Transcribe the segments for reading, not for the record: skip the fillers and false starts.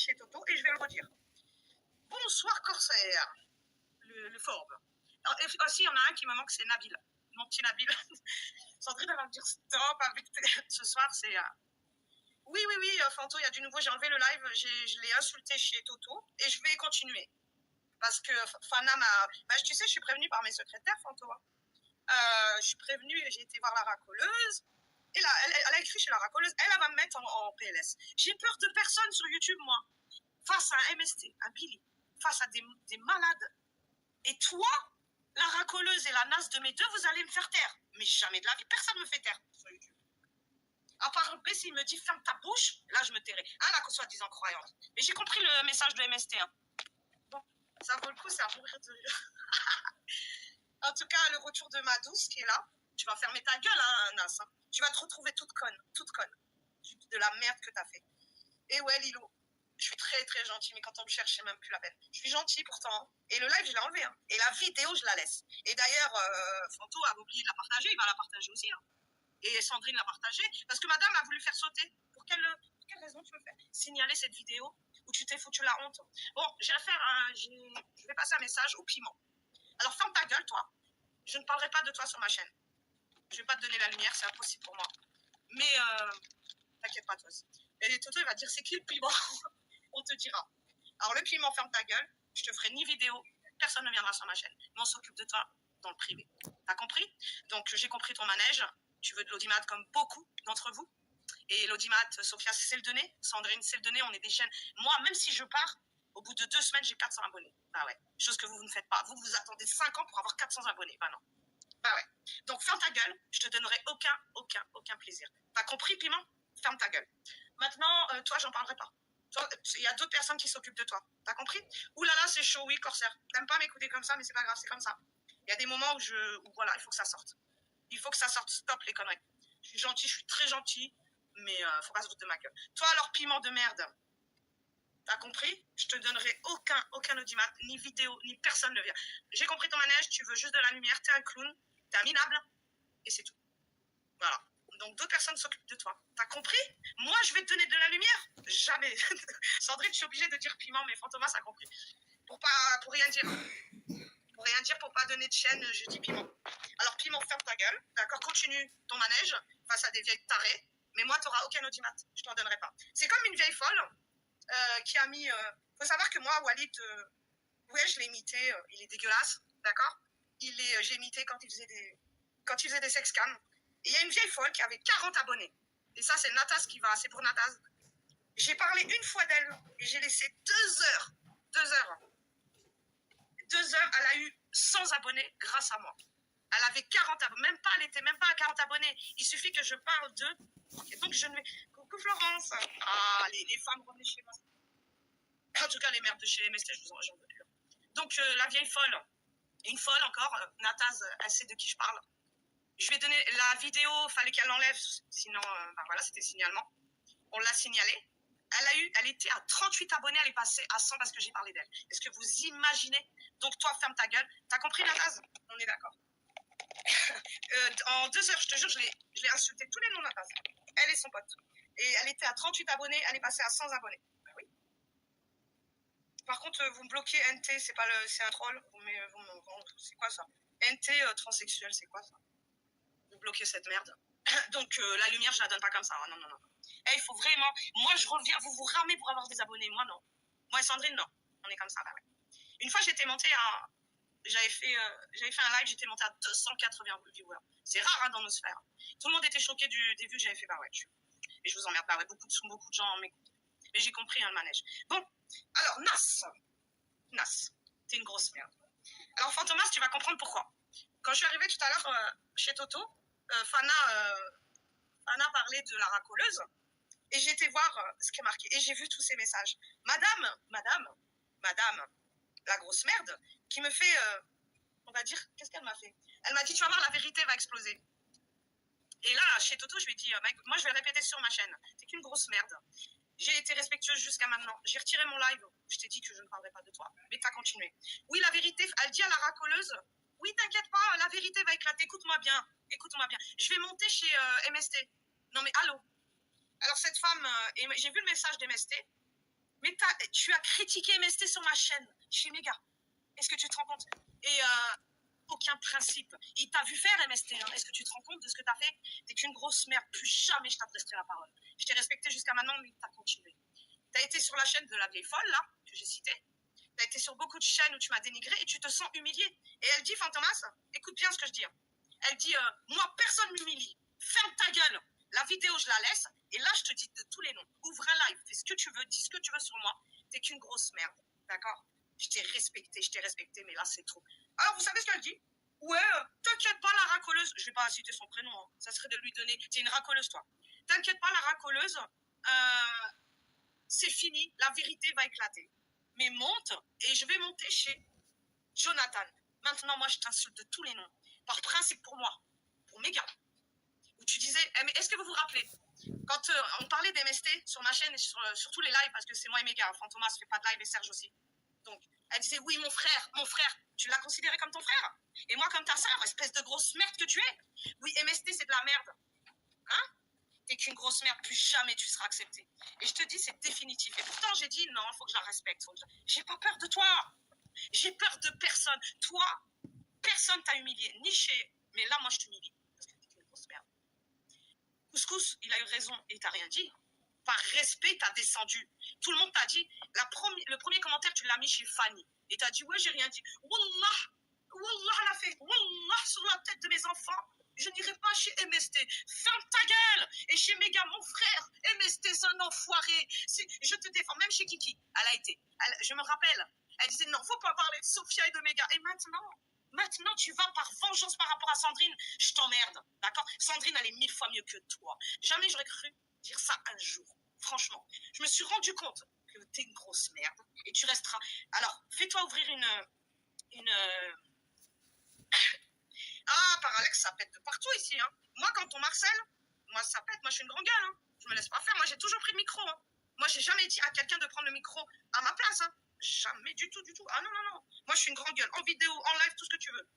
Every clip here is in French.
chez Toto et je vais le redire. Bonsoir Corsaire, le Forbe. Aussi, il y en a un qui me manque, c'est Nabil. Mon petit Nabil. Sandrine, elle va me dire stop avec ce soir, c'est... Oui, Fanto, il y a du nouveau, j'ai enlevé le live, je l'ai insulté chez Toto et je vais continuer. Parce que Fana m'a... Bah, tu sais, je suis prévenue par mes secrétaires, Fanto. Je suis prévenue, j'ai été voir la racoleuse. Et là, elle a écrit chez la racoleuse, elle va me mettre en PLS. J'ai peur de personne sur YouTube, moi. Face à un MST, un Billy, face à des malades. Et toi, la racoleuse et la naze de mes deux, vous allez me faire taire. Mais jamais de la vie, personne ne me fait taire sur YouTube. À part B, s'il me dit ferme ta bouche, là je me tairai. La soi-disant croyante. Mais j'ai compris le message de MST. Bon, ça vaut le coup, c'est à mourir de rire. En tout cas, le retour de ma douce qui est là. Tu vas fermer ta gueule, Nas. Tu vas te retrouver toute conne. De la merde que t'as fait. Et ouais, Lilo, je suis très très gentille, mais quand on me cherche, c'est même plus la peine. Je suis gentille pourtant. Et le live, je l'ai enlevé. Et la vidéo, je la laisse. Et d'ailleurs, Fanto a oublié de la partager, il va la partager aussi. Et Sandrine l'a partagée, parce que madame a voulu faire sauter. Pour quelle raison tu veux faire signaler cette vidéo où tu t'es foutu la honte? Bon, je vais passer un message au piment. Alors ferme ta gueule, toi. Je ne parlerai pas de toi sur ma chaîne. Je ne vais pas te donner la lumière, c'est impossible pour moi. Mais t'inquiète pas, toi aussi. Et Toto, il va te dire, c'est qui le piment? On te dira. Alors le piment, ferme ta gueule. Je te ferai ni vidéo. Personne ne viendra sur ma chaîne. Mais on s'occupe de toi dans le privé. T'as compris? Donc j'ai compris ton manège. Tu veux de l'audimat comme beaucoup d'entre vous. Et l'audimat, Sophia, c'est le donné. Sandrine, c'est le donné. On est des chaînes. Moi, même si je pars, au bout de 2 semaines, j'ai 400 abonnés. Bah ouais. Chose que vous ne faites pas. Vous attendez 5 ans pour avoir 400 abonnés. Bah non. Bah ouais. Donc ferme ta gueule. Je te donnerai aucun plaisir. T'as compris, piment? Ferme ta gueule. Maintenant, toi, j'en parlerai pas. Il y a d'autres personnes qui s'occupent de toi. T'as compris? Ouh là là, c'est chaud, oui, Corsaire. T'aimes pas m'écouter comme ça, mais c'est pas grave, c'est comme ça. Il y a des moments où voilà, il faut que ça sorte. Il faut que ça sorte. Stop les conneries. Je suis gentille, je suis très gentille, mais faut pas se foutre de ma gueule. Toi, alors, piment de merde. T'as compris? Je te donnerai aucun audimat, ni vidéo, ni personne ne vient. J'ai compris ton manège, tu veux juste de la lumière, t'es un clown, t'es un minable, et c'est tout. Voilà. Donc, d'autres personnes s'occupent de toi. T'as compris? Moi, je vais te donner de la lumière? Jamais. Sandrine, je suis obligée de dire piment, mais Fantomas a compris. Pour rien dire. Pour rien dire, pour pas donner de chaîne, je dis piment. Alors, piment, ferme ta gueule. D'accord? Continue ton manège face à des vieilles tarées. Mais moi, t'auras aucun audimat. Je t'en donnerai pas. C'est comme une vieille folle qui a mis... faut savoir que moi, Walid, ouais, je l'ai imité. Il est dégueulasse. D'accord? J'ai imité quand il faisait des sexcams. Et il y a une vieille folle qui avait 40 abonnés. Et ça, c'est Nataz qui va. C'est pour Nataz. J'ai parlé une fois d'elle et j'ai laissé 2 heures. 2 heures. 2 heures, elle a eu 100 abonnés grâce à moi. Elle avait 40 abonnés. Même pas, elle était même pas à 40 abonnés. Il suffit que je parle d'eux. Et donc, je ne vais... Coucou Florence. Les femmes, revenez chez moi. En tout cas, les mères de chez MST, j'en veux plus. Donc, la vieille folle. Une folle encore. Nataz, elle sait de qui je parle. Je vais donner la vidéo, fallait qu'elle l'enlève, sinon, voilà, c'était signalement. On l'a signalé. Elle était à 38 abonnés, elle est passée à 100 parce que j'ai parlé d'elle. Est-ce que vous imaginez? Donc toi, ferme ta gueule. T'as compris la base? On est d'accord. En 2 heures, je te jure, je l'ai insulté tous les noms de la base. Elle et son pote. Et elle était à 38 abonnés, elle est passée à 100 abonnés. Ben oui. Par contre, vous me bloquez NT, c'est un troll. C'est quoi ça? NT transsexuel, c'est quoi ça? Vous bloquez cette merde. Donc, la lumière, je la donne pas comme ça. Non. Il faut vraiment... Moi, je reviens, vous ramez pour avoir des abonnés. Moi, non. Moi et Sandrine, non. On est comme ça, là, ouais. Une fois, j'étais montée à... J'avais fait un live, j'étais montée à 280 viewers. C'est rare dans nos sphères. Tout le monde était choqué des vues que j'avais fait. Bah ouais, et je vous emmerde. Bah ouais, beaucoup de gens m'écoutent. Mais j'ai compris, le manège. Bon, alors, Nas, t'es une grosse merde. Alors, Fantomas, tu vas comprendre pourquoi. Quand je suis arrivée tout à l'heure chez Toto, Fana parlait de la racoleuse et j'ai été voir ce qui est marqué et j'ai vu tous ces messages. Madame, la grosse merde, qui me fait, on va dire, qu'est-ce qu'elle m'a fait? Elle m'a dit, tu vas voir, la vérité va exploser. Et là, chez Toto, je lui ai dit, moi je vais répéter sur ma chaîne, t'es qu'une grosse merde. J'ai été respectueuse jusqu'à maintenant. J'ai retiré mon live. Je t'ai dit que je ne parlerai pas de toi. Mais t'as continué. Oui, la vérité, elle dit à la racoleuse, oui, t'inquiète pas, la vérité va éclater. Écoute-moi bien. Je vais monter chez MST. Non, mais allô. Alors, cette femme, j'ai vu le message d'MST. Mais Tu as critiqué MST sur ma chaîne, chez Méga. Est-ce que tu te rends compte? Et aucun principe. Il t'a vu faire MST. Hein. Est-ce que tu te rends compte de ce que t'as fait? T'es qu'une grosse merde. Plus jamais je t'adresserai la parole. Je t'ai respecté jusqu'à maintenant, mais t'as continué. T'as été sur la chaîne de la vieille folle, là, que j'ai citée. T'as été sur beaucoup de chaînes où tu m'as dénigré et tu te sens humilié. Et elle dit, Fantomas, écoute bien ce que je dis. Elle dit, moi, personne m'humilie. Ferme ta gueule. La vidéo, je la laisse. Et là, je te dis de tous les noms. Ouvre un live, fais ce que tu veux, dis ce que tu veux sur moi. T'es qu'une grosse merde. D'accord? Je t'ai respecté, mais là, c'est trop. Alors, vous savez ce qu'elle dit? Ouais, t'inquiète pas, la racoleuse. Je vais pas citer son prénom. Hein. Ça serait de lui donner. T'es une racoleuse, toi. T'inquiète pas, la racoleuse. C'est fini. La vérité va éclater. Mais monte, et je vais monter chez Jonathan. Maintenant, moi, je t'insulte de tous les noms. Par principe pour moi. Pour Méga. Où tu disais, mais est-ce que vous vous rappelez? Quand on parlait d'MST sur ma chaîne et sur tous les lives, parce que c'est moi et Méga, Fantomas fait pas de live et Serge aussi. Donc, elle disait, oui, mon frère, tu l'as considéré comme ton frère. Et moi comme ta sœur, espèce de grosse merde que tu es. Oui, MST, c'est de la merde. Hein? T'es qu'une grosse merde, plus jamais tu seras accepté. Et je te dis, c'est définitif. Et pourtant, j'ai dit, non, il faut que je la respecte. J'ai pas peur de toi. J'ai peur de personne. Toi, personne t'a humilié. Ni chez... Mais là, moi, je t'humilie. Parce que t'es qu'une grosse merde. Couscous, il a eu raison et t'as rien dit. Par respect, t'as descendu. Tout le monde t'a dit, le premier commentaire, tu l'as mis chez Fanny. Et t'as dit, ouais, j'ai rien dit. Wallah, elle a fait, Wallah, sur la tête de mes enfants, je n'irai pas chez MST. Ferme ta gueule. Et chez Méga, mon frère, MST, c'est un enfoiré. Je te défends, même chez Kiki, elle a été. Je me rappelle, elle disait, non, faut pas parler de Sophia et de Méga. Et maintenant, tu vas par vengeance par rapport à Sandrine. Je t'emmerde, d'accord? Sandrine, elle est 1000 fois mieux que toi. Jamais j'aurais cru dire ça un jour. Franchement, je me suis rendu compte que t'es une grosse merde et tu resteras. Alors, fais-toi ouvrir une... Ah, par Alex, ça pète de partout ici. Hein. Moi, quand on m'harcèle, moi, ça pète. Moi, je suis une grande gueule. Hein. Je me laisse pas faire. Moi, j'ai toujours pris le micro. Hein. Moi, j'ai jamais dit à quelqu'un de prendre le micro à ma place. Hein. Jamais du tout, du tout. Ah non, non, non. Moi, je suis une grande gueule. En vidéo, en live, tout ce que tu veux.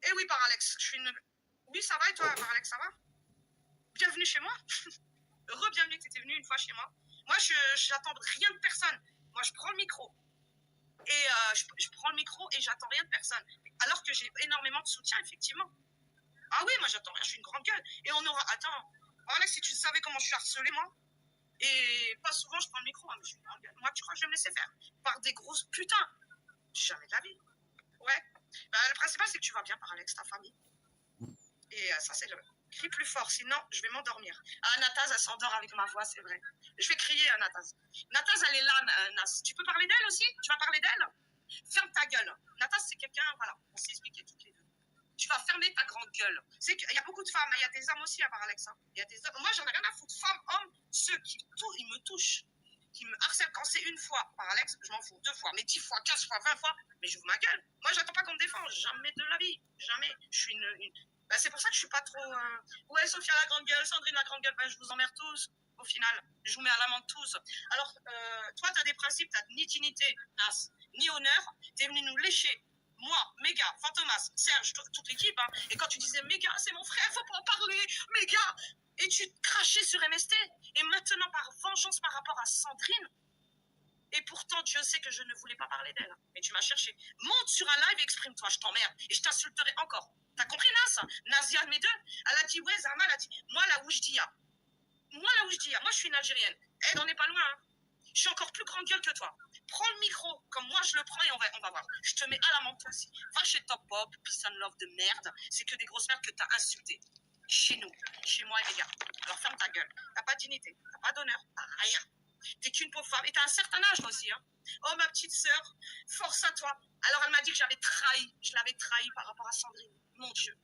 Et oui, par Alex, je suis une... Oui, ça va et toi, par Alex, ça va? Bienvenue chez moi. Re-bienvenue que tu étais venu une fois chez moi. Moi, je n'attends rien de personne. Moi, je prends le micro. Et je prends le micro et j'attends rien de personne. Alors que j'ai énormément de soutien, effectivement. Ah oui, moi, j'attends rien. Je suis une grande gueule. Et on aura... Attends, Alex, si tu savais comment je suis harcelée, moi. Et pas souvent, je prends le micro. Hein, mais je suis une grande gueule. Moi, tu crois que je vais me laisser faire? Par des grosses putains. Jamais de la vie. Ouais. Bah, le principal, c'est que tu vas bien par Alex, ta famille. Et ça, c'est le cri plus fort, sinon je vais m'endormir. Ah, Nataz, elle s'endort avec ma voix, c'est vrai. Je vais crier à Nataz. Nataz, elle est là, Nas. Tu peux parler d'elle aussi? Tu vas parler d'elle? Ferme ta gueule. Nataz, c'est quelqu'un, voilà, on s'est expliqué toutes les deux. Tu vas fermer ta grande gueule. C'est qu'il y a beaucoup de femmes, il y a des hommes aussi à part Alex. Hein. Il y a des hommes. Moi, j'en ai rien à foutre. Femmes, hommes, ceux qui ils me touchent, qui me harcèlent. Quand c'est une fois par Alex, je m'en fous. 2 fois, mais 10 fois, 15 fois, 20 fois, mais j'ouvre ma gueule. Moi, j'attends pas qu'on me défende. Jamais de la vie. Jamais. Je suis une... Ben, c'est pour ça que je suis pas trop... Ouais, Sophia la grande gueule, Sandrine la grande gueule, ben, je vous emmerde tous. Au final, je vous mets à l'amende tous. Alors, toi, t'as des principes, t'as ni dignité, Nas, ni honneur. T'es venu nous lécher. Moi, Méga, Fantomas, Serge, toute l'équipe. Hein. Et quand tu disais Méga, c'est mon frère, faut pas en parler. Méga. Et tu crachais sur MST. Et maintenant, par vengeance par rapport à Sandrine. Et pourtant, Dieu sait que je ne voulais pas parler d'elle. Mais tu m'as cherché. Monte sur un live et exprime-toi, je t'emmerde. Et je t'insulterai encore. T'as compris, Nas? Nazia, mes deux. Elle a dit, ouais, Zarma, elle a dit, moi, la Oujdia. Moi, je suis une Algérienne. Elle, on n'est pas loin. Hein. Je suis encore plus grande gueule que toi. Prends le micro, comme moi je le prends et on va voir. Je te mets à la menthe toi aussi. Va chez Top Pop, Peace and Love de merde. C'est que des grosses merdes que t'as insultées. Chez nous, chez moi et les gars. Alors ferme ta gueule. T'as pas de dignité, t'as pas d'honneur, t'as rien. T'es qu'une pauvre femme. Et t'as un certain âge aussi. Hein. Oh ma petite sœur, force à toi. Alors elle m'a dit que j'avais trahi. Je l'avais trahi par rapport à Sandrine. Mon Dieu.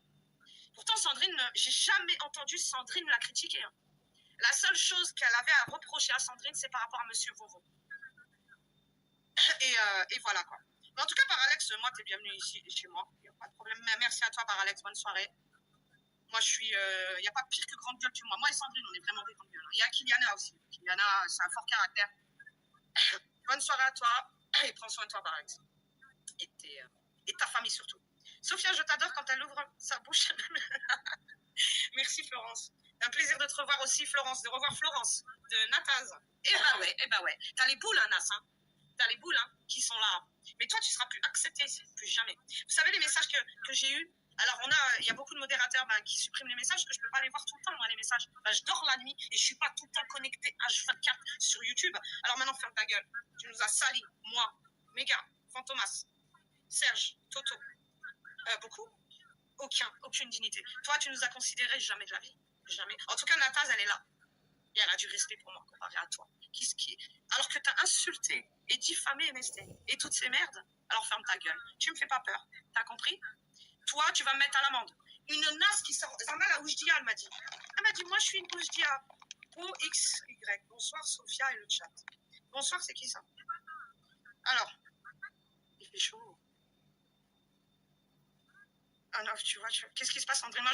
Pourtant Sandrine, j'ai jamais entendu Sandrine la critiquer. Hein. La seule chose qu'elle avait à reprocher à Sandrine, c'est par rapport à Monsieur Vovo. Et voilà quoi. Mais en tout cas, par Alex, moi, t'es bienvenue ici chez moi. Il n'y a pas de problème. Mais merci à toi, par Alex. Bonne soirée. Moi, je suis. Il n'y a pas pire que grande gueule que moi. Moi et Sandrine, on est vraiment des grandes gueules. Il y a Kyliana aussi. Kyliana, c'est un fort caractère. Bonne soirée à toi. Et prends soin de toi, par Alex. Et ta famille surtout. Sophia, je t'adore quand elle ouvre sa bouche. Merci, Florence. Un plaisir de te revoir aussi, Florence, de revoir Florence, de Nataz. Eh bah ouais. T'as les boules, hein, Nas, hein. T'as les boules, hein, qui sont là. Mais toi, tu seras plus accepté ici, plus jamais. Vous savez les messages que j'ai eus? Alors, il y a beaucoup de modérateurs qui suppriment les messages, que je peux pas les voir tout le temps, moi, les messages. Je dors la nuit et je suis pas tout le temps connecté H24 sur YouTube. Alors maintenant, ferme ta gueule. Tu nous as sali, moi, Méga, Fantomas, Serge, Toto. Beaucoup? Aucune dignité. Toi, tu nous as considérés jamais de la vie. Jamais. En tout cas, Nataz, elle est là. Et elle a du respect pour moi comparé à toi. Alors que tu as insulté et diffamé MST et toutes ces merdes, alors ferme ta gueule. Tu me fais pas peur. T'as compris? Toi, tu vas me mettre à l'amende. Une naze qui sort. Zama la Oujdia, elle m'a dit. Elle m'a dit, moi, je suis une Oujdia. OXY. Bonsoir, Sophia et le chat. Bonsoir, c'est qui ça? Alors, il fait chaud. Ah non, tu vois, qu'est-ce qui se passe, André? Moi,